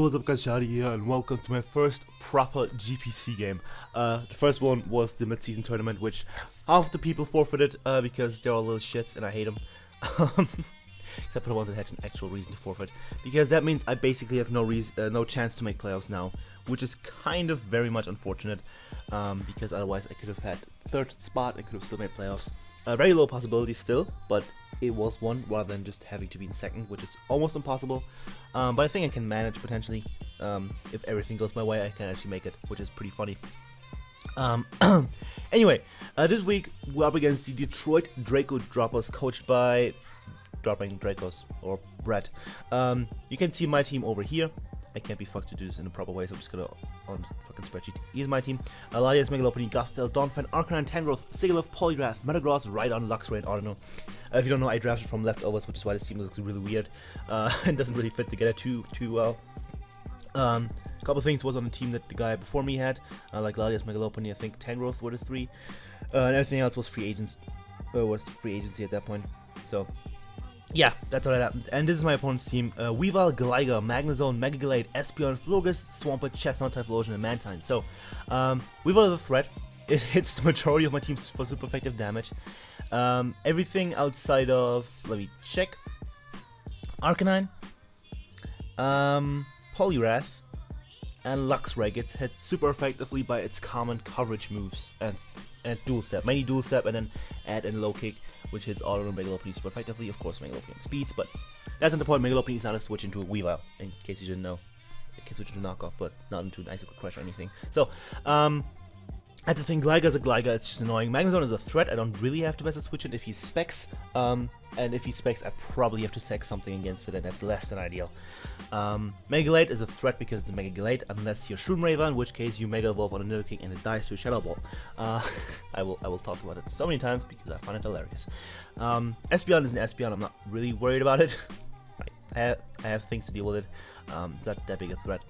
what's up guys, Shadi here, and welcome to my first proper GPC game. The first one was the mid-season tournament, which half the people forfeited because they're all little shits and I hate them. Except for the ones that had an actual reason to forfeit, because that means I basically have no chance to make playoffs now, which is kind of very much unfortunate, because otherwise I could have had third spot and could have still made playoffs. Very low possibility still, but it was one rather than just having to be in second, which is almost impossible. But I think I can manage potentially. If everything goes my way, I can actually make it, which is pretty funny. Anyway, this week we're up against the Detroit Draco droppers, coached by dropping Dracos, or Brett. You can see my team over here. I can't be fucked to do this in a proper way, so I'm just gonna on the fucking spreadsheet. Here's my team: Ladias, Megalopony, Gothstel, Donphan, Arcanine, Tangrowth, Sigilyph, Poliwrath, Metagross, Rhydon, Luxray, and Audino. If you don't know, I drafted from leftovers, which is why this team looks really weird and doesn't really fit together too well. A couple things was on the team that the guy before me had, like Ladias, Megalopony, I think Tangrowth were the three, and everything else was free agents. Free agency at that point. So yeah, that's all that happened. And this is my opponent's team: Weavile, Gligar, Magnezone, Megaglade, Espeon, Florges, Swampert, Chestnut, Typhlosion, and Mantine. So, Weavile is a threat. It hits the majority of my teams for super effective damage. Everything outside of, let me check, Arcanine, Poliwrath, and Luxray gets hit super effectively by its common coverage moves and dual step, mainly dual step, and then add in low kick, which hits all of Megalopony super effectively. Of course, Megalopony speeds, but that's not the point. Megalopony is not a switch into a Weavile, in case you didn't know. It can switch into knockoff, but not into an Icicle Crush or anything. So, I have to think Gligar is a Gligar, it's just annoying. Magnezone is a threat, I don't really have to mess with switch it if he specs. And if he specs, I probably have to sec something against it, and that's less than ideal. Megaglade is a threat because it's a Megaglade, unless you're Shroomraver, in which case you Mega Evolve on a Nidoking and it dies to a Shadow Ball. I will talk about it so many times because I find it hilarious. Espeon is an Espeon, I'm not really worried about it. I have things to deal with it. It's not that big a threat.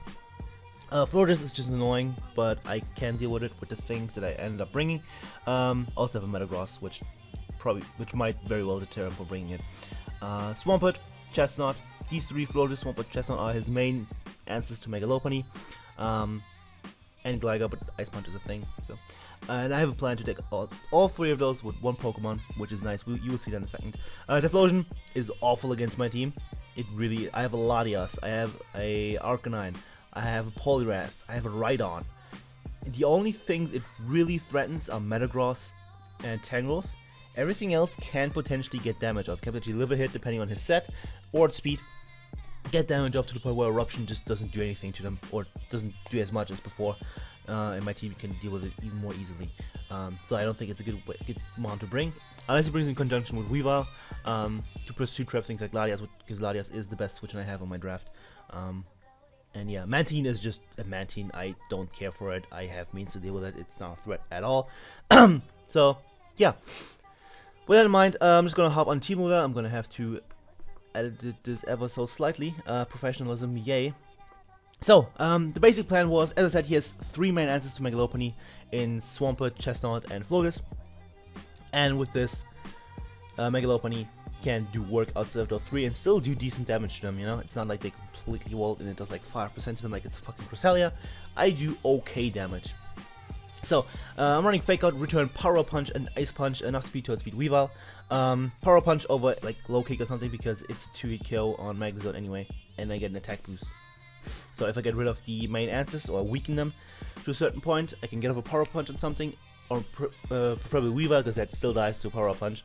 Florges is just annoying, but I can deal with it with the things that I ended up bringing. Also have a Metagross, which might very well deter him from bringing it. Swampert, Chestnut, these three, Florges, Swampert, Chestnut, are his main answers to Megalopony. And Gligar, but Ice Punch is a thing. So, and I have a plan to take all three of those with one Pokemon, which is nice. You will see that in a second. Typhlosion is awful against my team. I have a Latias, I have a Arcanine, I have a Poliwrath, I have a Rhydon. The only things it really threatens are Metagross and Tangrowth. Everything else can potentially get damage off, can potentially live a hit depending on his set or its speed. Get damage off to the point where Eruption just doesn't do anything to them, or doesn't do as much as before, and my team can deal with it even more easily. So I don't think it's a good mon to bring, unless it brings in conjunction with Weavile to pursue trap things like Latias, because Latias is the best switch I have on my draft. And yeah, Mantine is just a Mantine. I don't care for it. I have means to deal with it. It's not a threat at all. So yeah, with that in mind, I'm just gonna hop on Team Ruler. I'm gonna have to edit this episode slightly. Professionalism, yay. So the basic plan was, as I said, he has three main answers to Megalopony in Swampert, Chestnut, and Florges. And with this, Megalopony can do work outside of those three and still do decent damage to them, you know? It's not like they completely walled and it does like 5% to them like it's fucking Cresselia. I do okay damage. So, I'm running Fake Out, Return, Power Punch, and Ice Punch, enough speed to outspeed Weavile. Power Punch over like Low Kick or something because it's a 2-hit KO on Magnezone anyway, and I get an attack boost. So if I get rid of the main answers or weaken them to a certain point, I can get off a Power Punch on something, or preferably Weavile because that still dies to a Power Punch,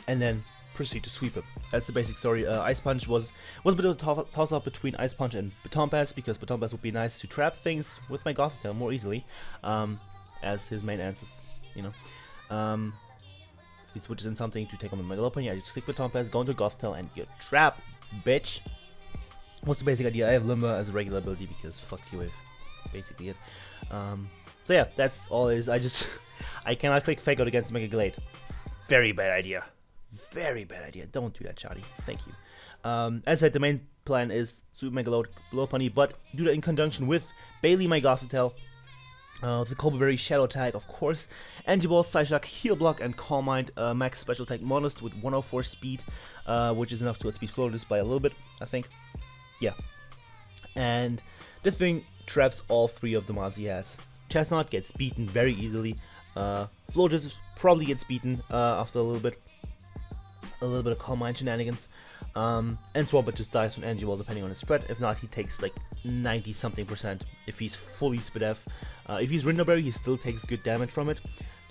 and then proceed to sweep him. That's the basic story. Ice Punch was a bit of a toss-up between Ice Punch and Baton Pass, because Baton Pass would be nice to trap things with my Gothstel more easily, as his main answers, you know. If he switches in something to take on my Megalopony, I just click Baton Pass, go into Gothstel, and get trapped, bitch. What's the basic idea? I have Limber as a regular ability because fuck you, wave. Basically it. So yeah, that's all it is. I cannot click Fake Out against Megaglade. Very bad idea. Very bad idea. Don't do that, Charlie. Thank you. As I said, the main plan is Super Megalopony, but do that in conjunction with Bailey, my Gothstel, the Colberry Shadow Tag, of course, Anti-Ball, Psyshock, Heal Block, and Calm Mind, max special attack Monist with 104 speed, which is enough to outspeed Florges by a little bit, I think. Yeah. And this thing traps all 3 of the mods he has. Chestnut gets beaten very easily. Florges probably gets beaten after a little bit of Coal Mine shenanigans. And Swampert just dies from energy wall depending on his spread. If not, he takes like 90 something percent if he's fully SPDF. If he's Rinderberry, he still takes good damage from it,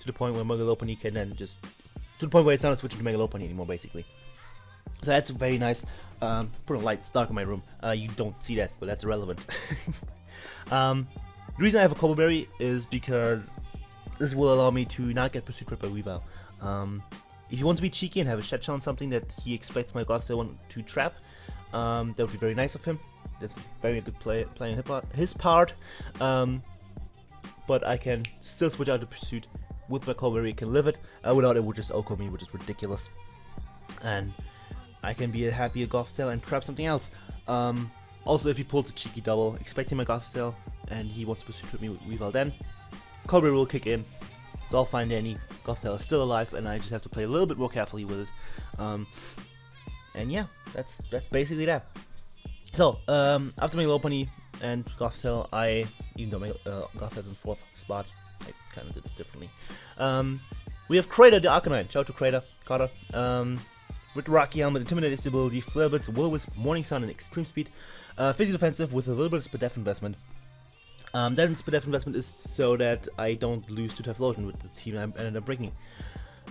to the point where Megalopony can then just, to the point where it's not switching to Megalopony anymore, basically. So that's very nice. Put a light, it's dark in my room. You don't see that, but that's irrelevant. The reason I have a Cobbleberry is because this will allow me to not get pursued by Weavile. If you want to be cheeky and have a shed shell on something that he expects my Gothtail to trap, that would be very nice of him. That's very good play on his part. But I can still switch out the pursuit with my Cobbleberry, can live it. Without it would just Oko me, which is ridiculous. And I can be a happier Gothtail and trap something else. Also, if he pulls a cheeky double, expecting my Gothtail, and he wants to pursuit me with Weavile, then Cobbleberry will kick in. It's all fine dandy. Gothtail is still alive, and I just have to play a little bit more carefully with it. And yeah, that's basically that. So after Megalopony and Gothtail, even though Gothtail's in 4th spot, I kind of did this differently. We have Crater the Arcanine. Shout out to Crater, Carter. With Rocky Helmet, Intimidate Stability, Flare Blitz, Will-O-Wisp, Morning Sun, and Extreme Speed. Physical Defensive with a little bit of SPDF investment. That SPDF investment is so that I don't lose to Typhlosion with the team I ended up bringing.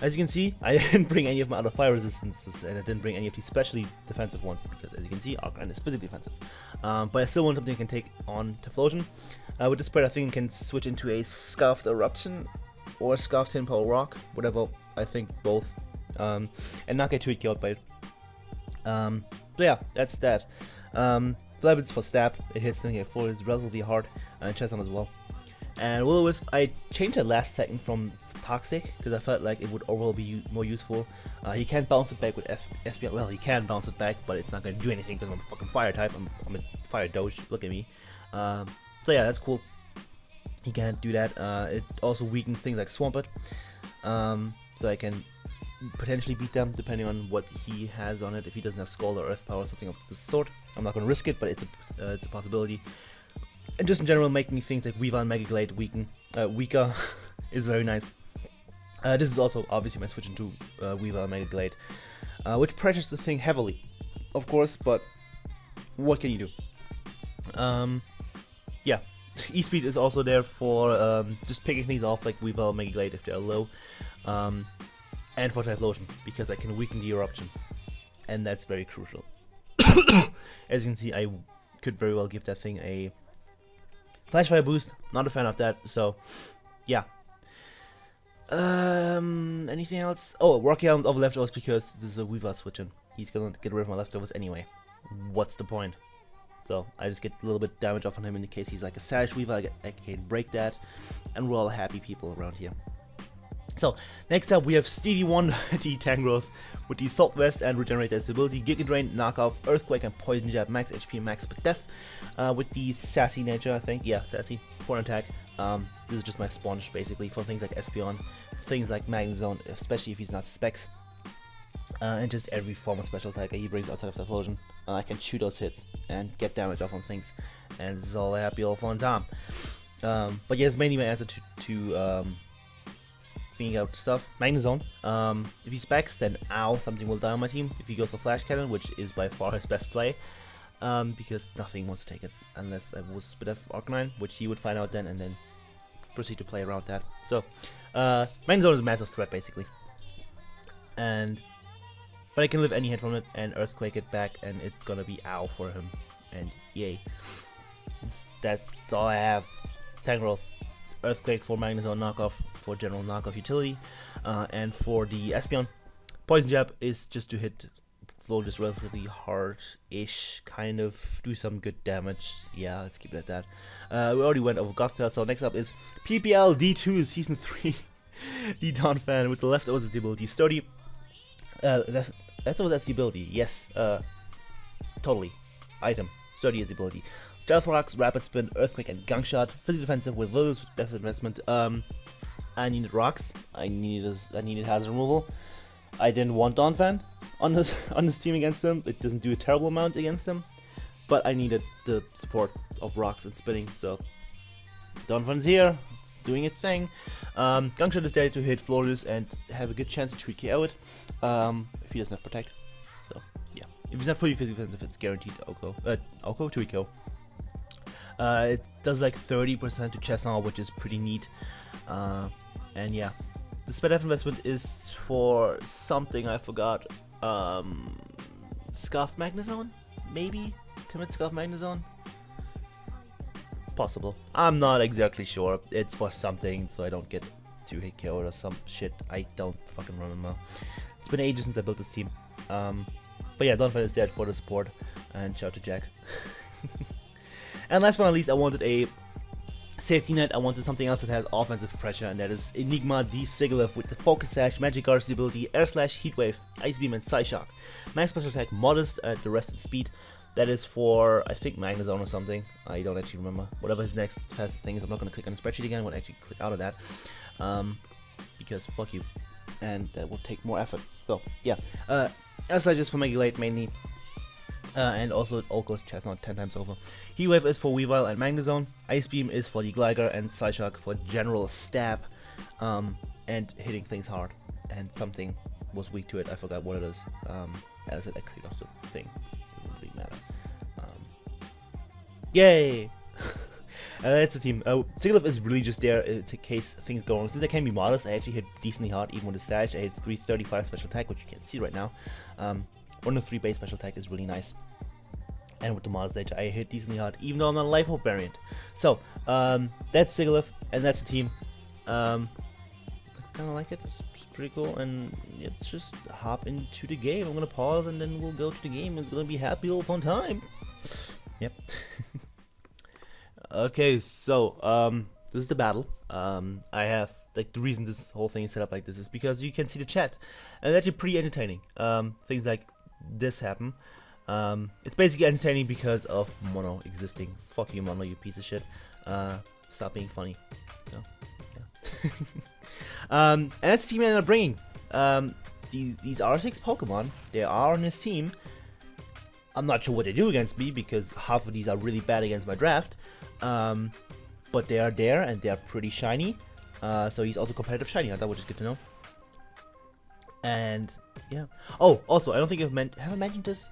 As you can see, I didn't bring any of my other fire resistances, and I didn't bring any of the specially defensive ones, because as you can see, Arcanine is physically defensive. But I still want something that can take on Typhlosion. With this spread, I think I can switch into a Scarfed Eruption or Scarfed Hidden Power Rock, whatever, I think both, and not get too killed by it. So yeah, that's that. Flabits for stab, it hits thing at 4, it's relatively hard, and Chesam as well. And Will-O-Wisp, I changed it last second from Toxic, because I felt like it would overall be more useful. He can't bounce it back with SPL, well, he can bounce it back, but it's not going to do anything because I'm a fucking fire type, I'm a fire doge, look at me. So yeah, that's cool. He can't do that. It also weakens things like Swampert, so I can potentially beat them depending on what he has on it. If he doesn't have Scald or Earth Power or something of this sort, I'm not going to risk it, but it's a possibility. And just in general, making things like Weavile and Megaglade weaker is very nice. This is also obviously my switch into Weavile and Megaglade, which pressures the thing heavily, of course, but what can you do? Yeah, E-Speed is also there for just picking things off like Weavile and Megaglade if they're low. And for Typhlosion, because I can weaken the eruption, and that's very crucial. As you can see, I could very well give that thing a Flash Fire boost. Not a fan of that, so yeah. Anything else? Oh, Rocky Helmet over leftovers, because this is a Weavile switch-in. He's gonna get rid of my leftovers anyway. What's the point? So I just get a little bit damage off on him in case he's like a Savage Weavile. I can break that, and we're all happy people around here. So, next up we have Stevie 1, the Tangrowth, with the Salt Vest and Regenerate Stability, Giga Drain, Knockoff, Earthquake, and Poison Jab, max HP, max death, with the Sassy nature, I think. Yeah, Sassy, for an attack. This is just my sponge, basically, for things like Espeon, things like Magnezone, especially if he's not Specs, and just every form of special attack he brings outside of Typhlosion. I can shoot those hits and get damage off on things, and this is all a happy old fun time. But yeah, it's mainly my answer to figuring out stuff. Magnezone, if he specs, then ow, something will die on my team. If he goes for Flash Cannon, which is by far his best play, because nothing wants to take it unless I was SPDF Arcanine, which he would find out then, and then proceed to play around that. So, Magnezone is a massive threat, basically. But I can live any hit from it and Earthquake it back, and it's gonna be ow for him, and yay. That's all I have. Tangrowth. Earthquake for Magnezone knockoff, for general knockoff utility, and for the Espeon, Poison Jab is just to hit flow just relatively hard-ish, kind of do some good damage. Yeah, let's keep it at that. We already went over Gothtail, so next up is PPL D2 Season 3, the Dawn Fan with the leftovers ability, Sturdy. Leftovers the ability, yes, totally. Item, Sturdy is the ability. Stealth Rocks, Rapid Spin, Earthquake, and Gunk Shot. Physical Defensive with those with Death Investment. I needed Rocks. I needed Hazard Removal. I didn't want Dawn Fan on this team against him. It doesn't do a terrible amount against him. but I needed the support of rocks and spinning, so Donphan's here, it's doing its thing. Gangshot is there to hit Florius and have a good chance to 3KO it, if he doesn't have Protect. So, yeah. If he's not fully physical defensive, it's guaranteed Oko 2KO. It does like 30% to Chestnut, which is pretty neat. And yeah. The Sped F investment is for something I forgot. Scarf Magnezone? Maybe? Timid Scarf Magnezone? Possible. I'm not exactly sure. It's for something, so I don't get 2-hit KO or some shit. I don't fucking remember. It's been ages since I built this team. But yeah, Donphan is dead for the support. And shout to Jack. And last but not least, I wanted a safety net. I wanted something else that has offensive pressure, and that is Enigma the Sigilyph with the Focus Sash, Magic Guard ability, Air Slash, Heat Wave, Ice Beam, and Psyshock. Max special attack modest, the rest at speed. That is for, I think, Magnezone or something. I don't actually remember. Whatever his next fastest thing is, I'm not going to click on the spreadsheet again. I'm going to actually click out of that. Because fuck you. And that will take more effort. So, yeah. Air Slash is for Mega Late mainly. And also Oko's Chestnut 10 times over. Heat Wave is for Weavile and Magnezone. Ice Beam is for the Gligar, and Psyshock for general stab. And hitting things hard. And something was weak to it. I forgot what it is. As I clicked off the thing. Doesn't really matter. Yay! That's the team. Sigilyph is really just there in case things go wrong. Since I can be modest, I actually hit decently hard even with the Sash. I hit 335 special attack, which you can't see right now. 103 base special attack is really nice. And with the modest nature, I hit decently hard, even though I'm not a Life Hope variant. So, that's Sigilyph, and that's the team. I kind of like it. It's pretty cool, and let's just hop into the game. I'm gonna pause, and then we'll go to the game. It's gonna be a happy little fun time. Yep. Okay, so this is the battle. I have like the reason this whole thing is set up like this is because you can see the chat, and it's actually pretty entertaining. Things like this happen. It's basically entertaining because of Mono existing. Fuck you, Mono, you piece of shit. Stop being funny. No. Yeah. And that's the team I ended up bringing. These R6 Pokemon, they are on his team. I'm not sure what they do against me because half of these are really bad against my draft. But they are there and they are pretty shiny. So he's also competitive shiny hunter, which is good to know. And yeah. Oh, also, I don't think have I mentioned this?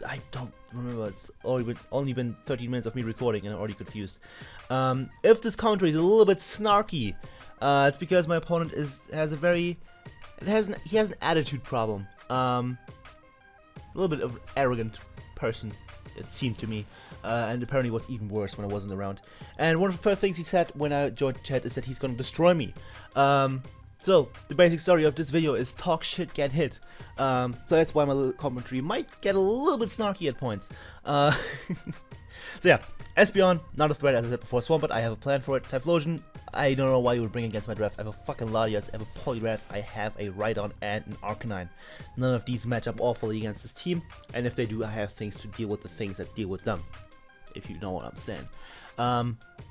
I don't remember. It's only been 13 minutes of me recording and I'm already confused. If this commentary is a little bit snarky, it's because my opponent he has an attitude problem. A little bit of arrogant person, it seemed to me, and apparently was even worse when I wasn't around. And one of the first things he said when I joined the chat is that he's gonna destroy me. So the basic story of this video is talk shit, get hit. So that's why my little commentary might get a little bit snarky at points. So yeah, Espeon, not a threat as I said before. Swampert, I have a plan for it. Typhlosion, I don't know why you would bring against my draft. I have a fucking Latias, I have a Poliwrath, I have a Rhydon and an Arcanine. None of these match up awfully against this team, and if they do, I have things to deal with the things that deal with them. If you know what I'm saying.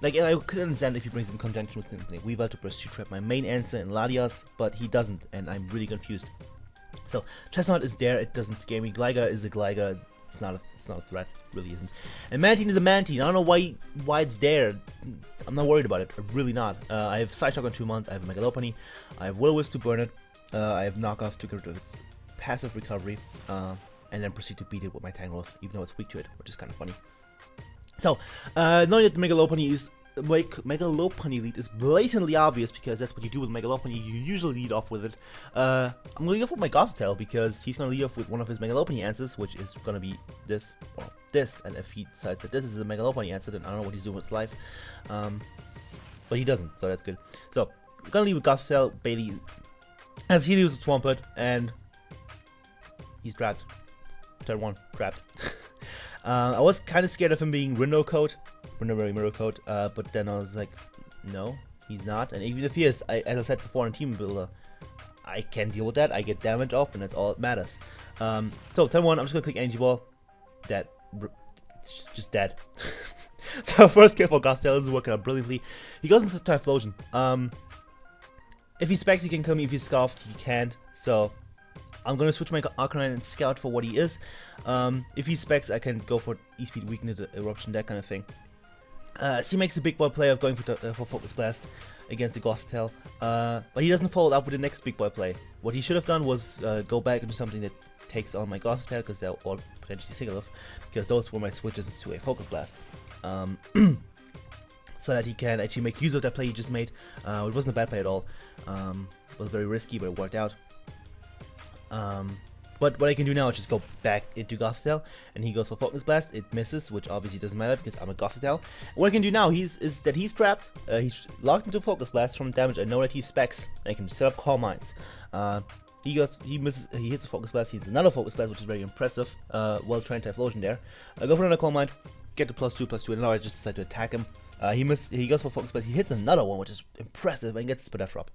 Like, I could understand if he brings in conjunction with something like Weavile to pursue trap my main answer in Latias, but he doesn't, and I'm really confused. So, Chestnut is there, it doesn't scare me. Gligar is a Gligar, it's not a threat, it really isn't. And Mantine is a Mantine, I don't know why it's there. I'm not worried about it, really not. I have Psyshock on 2 months, I have a Megalophony, I have Will-O-Wisp to burn it, I have Knockoff to get rid of its passive recovery, and then proceed to beat it with my Tangrowth, even though it's weak to it, which is kind of funny. So, knowing that the Megalophony lead is blatantly obvious because that's what you do with Megalophony, you usually lead off with it. I'm going to lead off with my Gothitelle because he's going to lead off with one of his Megalophony answers, which is going to be this, or this, and if he decides that this is a Megalophony answer, then I don't know what he's doing with his life. But he doesn't, so that's good. So, I'm going to lead with Gothitelle, Bailey, as he leaves with Swampert, and he's trapped. Turn 1, trapped. I was kind of scared of him being Mirror Coat, but then I was like, no, he's not. And even if he is, as I said before in Team Builder, I can deal with that. I get damage off, and that's all that matters. So, turn 1, I'm just going to click Energy Ball. Dead. It's just dead. So, first kill for Gothitelle is working out brilliantly. He goes into Typhlosion. If he specs, he can kill me. If he's scoffed, he can't. So, I'm gonna switch my Arcanine and Scout for what he is. If he specs, I can go for E-Speed, Weakness, Eruption, that kind of thing. So he makes the big boy play of going for Focus Blast against the Gothitelle, but he doesn't follow it up with the next big boy play. What he should have done was go back into something that takes on my Gothitelle, or potentially Sigalith, because those were my switches to a Focus Blast. So that he can actually make use of that play he just made. It wasn't a bad play at all. It was very risky, but it worked out. But what I can do now is just go back into Gothitelle, and he goes for Focus Blast. It misses, which obviously doesn't matter because I'm a Gothitelle. What I can do now is that he's trapped. He's locked into Focus Blast from damage. I know that he specs. And I can set up Calm Minds. He misses. He hits a Focus Blast. He hits another Focus Blast, which is very impressive. Well trained Typhlosion there. I go for another Calm Mind. Get the +2/+2, and now I just decide to attack him. He goes for Focus Blast. He hits another one, which is impressive, and gets the Spreader Drop.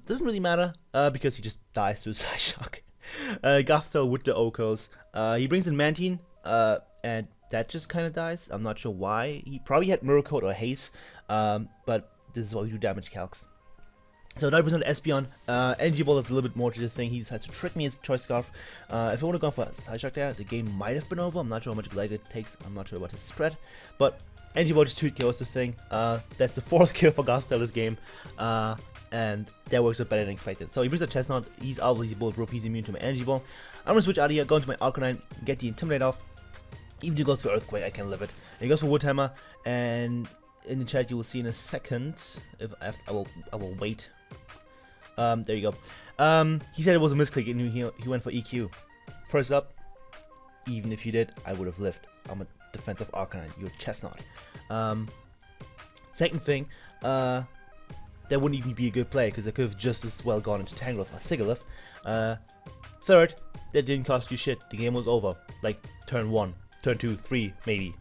Doesn't really matter because he just dies to Side Shock. Gothitelle with the Okos. He brings in Mantine, and that just kind of dies. I'm not sure why. He probably had Mirror Coat or Haze, but this is why we do damage calcs. So 9% Espeon. Energy Ball is a little bit more to the thing. He decides to trick me as Choice Scarf. If I would have gone for Side Shock there, the game might have been over. I'm not sure how much Glyga it takes. I'm not sure about his spread, but Energy Ball just 2 kills the thing. That's the 4th kill for Gothitelle this game. And that works out better than expected. So he brings a Chestnut. He's obviously bulletproof. He's immune to my Energy Ball. I'm gonna switch out of here, go into my Arcanine, get the Intimidate off. Even if he goes for Earthquake, I can live it. And he goes for Wood Hammer, and in the chat you will see in a second. If I will wait. There you go. He said it was a misclick, and he went for EQ. First up, even if you did, I would have lived. I'm a defensive Arcanine. You're a Chestnut. Second thing, that wouldn't even be a good play because I could have just as well gone into Tangrowth or Sigalith. Third, that didn't cost you shit. The game was over. Like turn 1, turn 2, 3, maybe.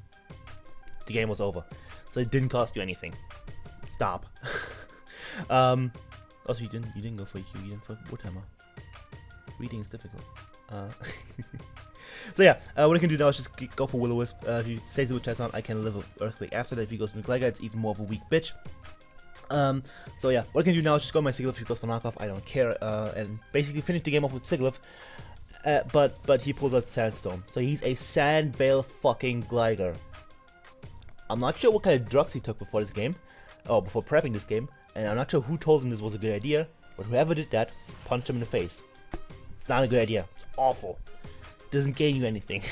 The game was over. So it didn't cost you anything. Stop. Also, you didn't go for EQ. You didn't for Wood Hammer. Reading is difficult. So yeah, what I can do now is just go for Will-O-Wisp. If he stays with Chestnut, I can live with Earthquake after that. If he goes with Glyga, it's even more of a weak bitch. So yeah, what I can do now is just go my Sigalith. If he goes for knockoff, I don't care, and basically finish the game off with Sigalith. But he pulls out Sandstorm, so he's a Sandvale fucking Gligar. I'm not sure what kind of drugs he took before this game, or before prepping this game, and I'm not sure who told him this was a good idea, but whoever did that, punched him in the face. It's not a good idea. It's awful. It doesn't gain you anything.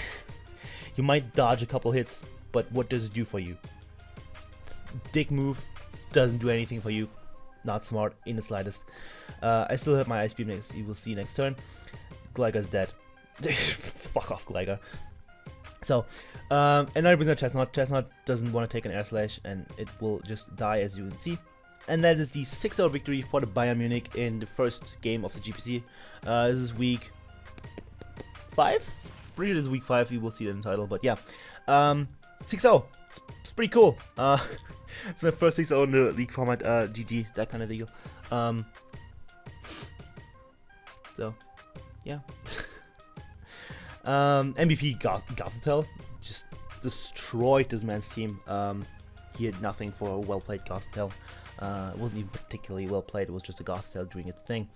You might dodge a couple hits, but what does it do for you? Dick move. Doesn't do anything for you. Not smart in the slightest. I still have my Ice Beam next. You will see next turn. Gliga's dead. Fuck off, Glyga. So, and now it brings out Chestnut. Chestnut doesn't want to take an Air Slash, and it will just die, as you can see. And that is the 6-0 victory for the Bayern Munich in the first game of the GPC. This is week 5. Pretty sure this is week 5. You will see it in the title, but yeah, 6-0. It's pretty cool. It's my first 6-0 in the league format, GG, that kind of deal. So, yeah. MVP Gothitelle just destroyed this man's team. He had nothing for a well-played Gothitelle. It wasn't even particularly well-played, it was just a Gothitelle doing its thing.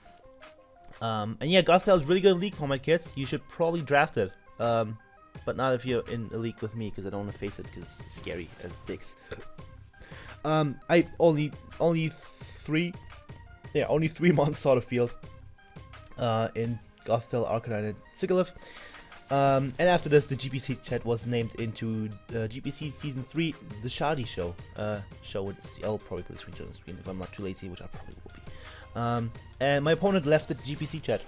And yeah, Gothitelle is really good in league format, kids. You should probably draft it. But not if you're in a league with me, because I don't want to face it, because it's scary as dicks. I only 3 months saw the field in Gothitelle, Arcanine, and Sigalith. And after this, the GPC chat was named into GPC Season 3, the Shadi Show. I'll probably put a screenshot on the screen if I'm not too lazy, which I probably will be. And my opponent left the GPC chat.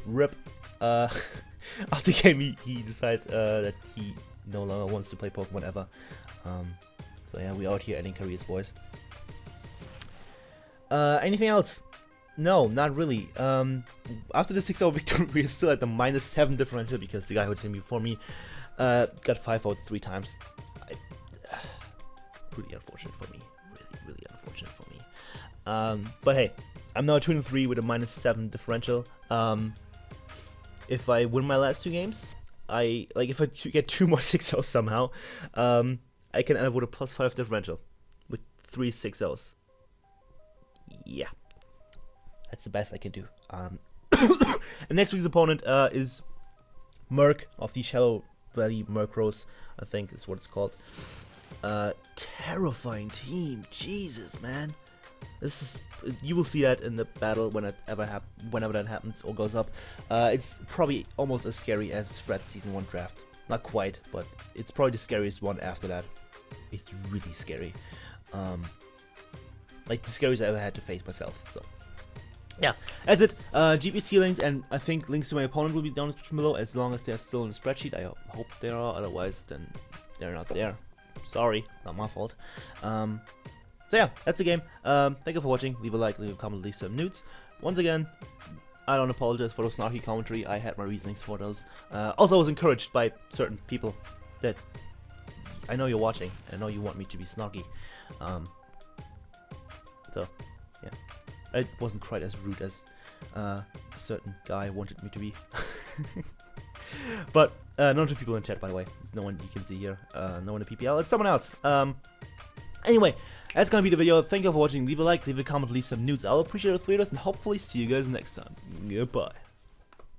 RIP. After the game, he decided that he no longer wants to play Pokemon ever. So yeah, we out here ending careers, boys. Anything else? No, not really. After the 6-0 victory, we're still at the -7 differential because the guy who did me before me got 5 out 3 times. Really unfortunate for me. Really unfortunate for me. But hey, I'm now 2-3 with a -7 differential. If I win my last 2 games, if I get 2 more 6-0s somehow, I can end up with a +5 differential with 3 6-0s. Yeah, that's the best I can do. And next week's opponent is Merc of the Shallow Valley Murkrows, I think is what it's called. Terrifying team, Jesus, man. This is, you will see that in the battle whenever that happens or goes up. It's probably almost as scary as Fred's Season 1 draft. Not quite, but it's probably the scariest one after that. It's really scary. Like the scariest I ever had to face myself, so. Yeah, that's it. GPC links and I think links to my opponent will be down in the description below as long as they're still in the spreadsheet. I hope they are, otherwise then they're not there. Sorry, not my fault. So yeah, that's the game. Thank you for watching. Leave a like, leave a comment, leave some nudes. Once again, I don't apologize for those snarky commentary. I had my reasonings for those. Also, I was encouraged by certain people that I know you're watching. I know you want me to be snarky. So, yeah. I wasn't quite as rude as a certain guy wanted me to be. But none of the people in chat, by the way. There's no one you can see here. No one in PPL. It's someone else. Anyway, that's gonna be the video. Thank you for watching. Leave a like, leave a comment, leave some nudes. I'll appreciate it for you, and hopefully see you guys next time. Goodbye.